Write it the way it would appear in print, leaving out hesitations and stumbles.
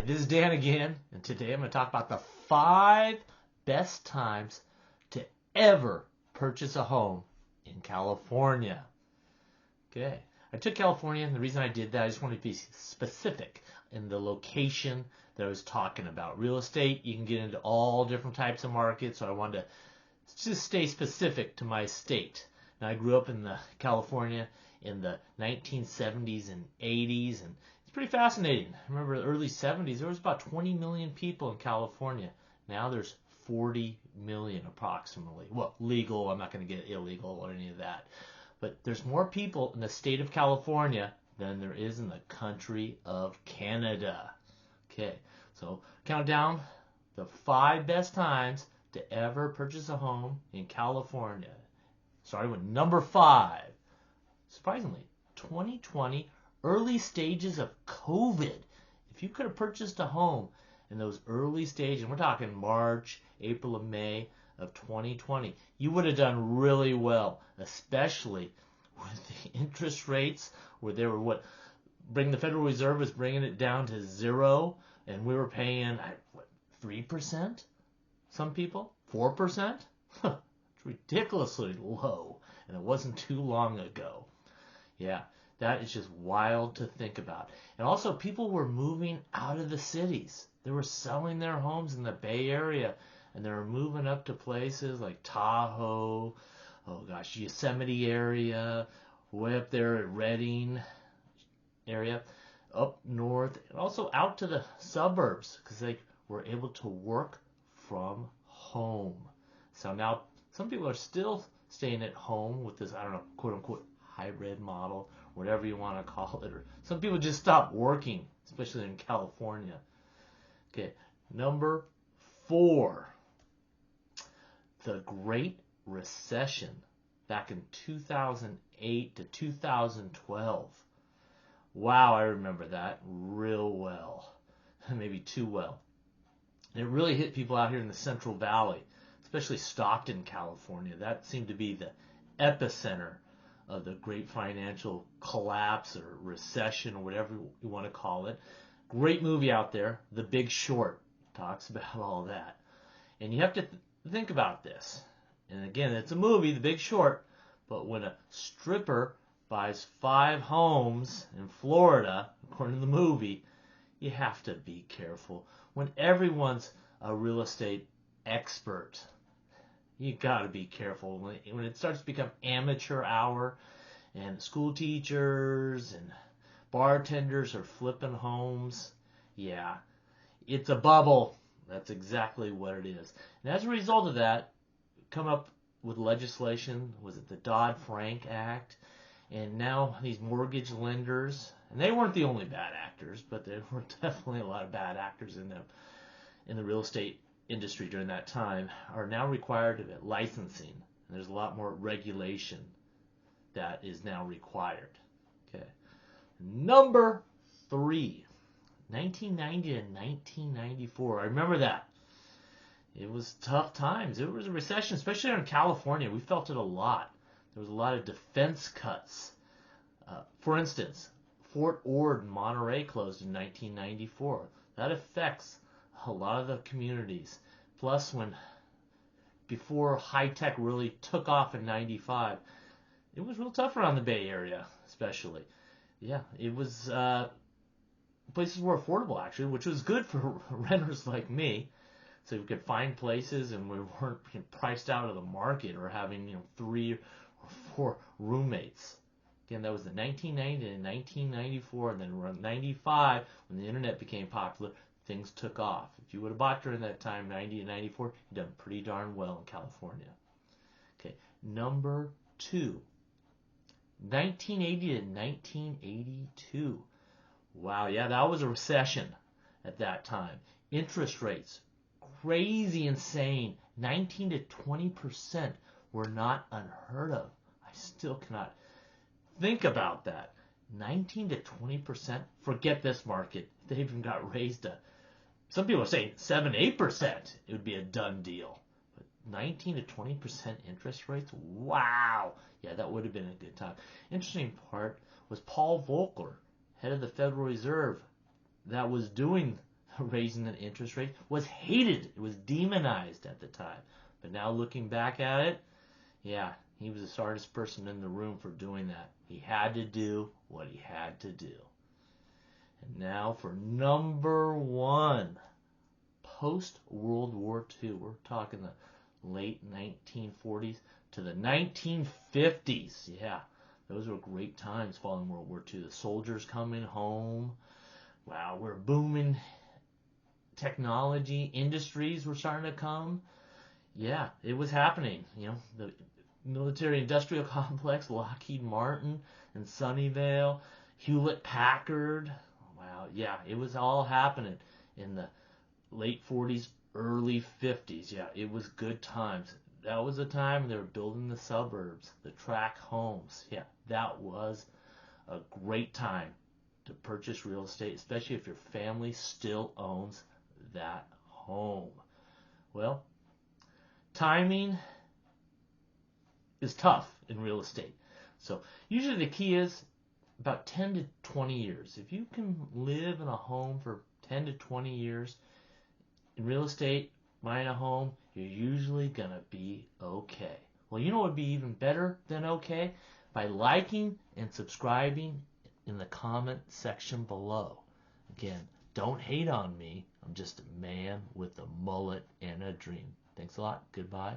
this is Dan again, and today I'm going to talk about the 5 best times to ever purchase a home in California. Okay, I took California, and the reason I did that, I just wanted to be specific in the location that I was talking about. Real estate, you can get into all different types of markets, so I wanted to just stay specific to my state. Now, I grew up in California in the 1970s and 80s, and it's pretty fascinating. I remember the early 70s, there was about 20 million people in California. Now there's 40 million approximately. Well, legal, I'm not going to get illegal or any of that. But there's more people in the state of California than there is in the country of Canada. Okay, so count down the 5 best times to ever purchase a home in California. Starting with number 5. Surprisingly, 2020, early stages of COVID. If you could have purchased a home in those early stages, and we're talking March, April, and May of 2020, you would have done really well, especially with the interest rates where they were the Federal Reserve was bringing it down to 0, and we were paying 3%? Some people 4%? It's ridiculously low, and it wasn't too long ago. Yeah, that is just wild to think about. And also, people were moving out of the cities. They were selling their homes in the Bay Area, and they were moving up to places like Tahoe, Yosemite area, way up there at Redding area, up north, and also out to the suburbs because they were able to work from home. So now some people are still staying at home with this, quote unquote, hybrid model, whatever you want to call it. Or some people just stop working, especially in California. Okay, number 4, the Great Recession back in 2008 to 2012. Wow, I remember that real well, maybe too well. And it really hit people out here in the Central Valley, especially Stockton, California. That seemed to be the epicenter of the great financial collapse or recession or whatever you want to call it. Great movie out there, The Big Short, talks about all that. And you have to think about this. And again, it's a movie, The Big Short, but when a stripper buys 5 homes in Florida, according to the movie, you have to be careful. When everyone's a real estate expert, you got to be careful. When it starts to become amateur hour and school teachers and bartenders are flipping homes, yeah, it's a bubble. That's exactly what it is. And as a result of that, come up with legislation, was it the Dodd-Frank Act? And now these mortgage lenders, and they weren't the only bad actors, but there were definitely a lot of bad actors in the real estate industry during that time, are now required to get licensing. And there's a lot more regulation that is now required. Okay. Number 3, 1990 to 1994. I remember that. It was tough times. It was a recession, especially in California. We felt it a lot. There was a lot of defense cuts. For instance, Fort Ord in Monterey closed in 1994. That affects a lot of the communities. Plus, before high tech really took off in 95, it was real tough around the Bay Area, especially. Yeah, it was places were affordable actually, which was good for renters like me. So we could find places, and we weren't being priced out of the market or having 3 or 4 roommates. Again, that was the 1990 and 1994, and then around 95, when the internet became popular, things took off. If you would have bought during that time, 90 and 94, you've done pretty darn well in California. Okay, number 2, 1980 to 1982. Wow, yeah, that was a recession at that time. Interest rates, crazy insane. 19 to 20% were not unheard of. I still cannot think about that. 19 to 20%. Forget this market. They even got raised to, some people are saying 7, 8%. It would be a done deal. But 19 to 20% interest rates? Wow. Yeah, that would have been a good time. Interesting part was Paul Volcker, head of the Federal Reserve, that was doing raising the interest rate was hated. It was demonized at the time. But now looking back at it, yeah, he was the smartest person in the room for doing that. He had to do what he had to do. And now for number one, post-World War II. We're talking the late 1940s to the 1950s. Yeah, those were great times following World War II. The soldiers coming home. Wow, we're booming. Technology, industries were starting to come. Yeah, it was happening. The military-industrial complex, Lockheed Martin and Sunnyvale, Hewlett-Packard. Wow, yeah, it was all happening in the late 40s, early 50s. Yeah, it was good times. That was the time they were building the suburbs, the tract homes. Yeah, that was a great time to purchase real estate, especially if your family still owns that home. Well, timing is tough in real estate. So usually the key is about 10 to 20 years. If you can live in a home for 10 to 20 years in real estate, buying a home, you're usually going to be okay. Well, you know what would be even better than okay? By liking and subscribing in the comment section below. Again, don't hate on me. I'm just a man with a mullet and a dream. Thanks a lot. Goodbye.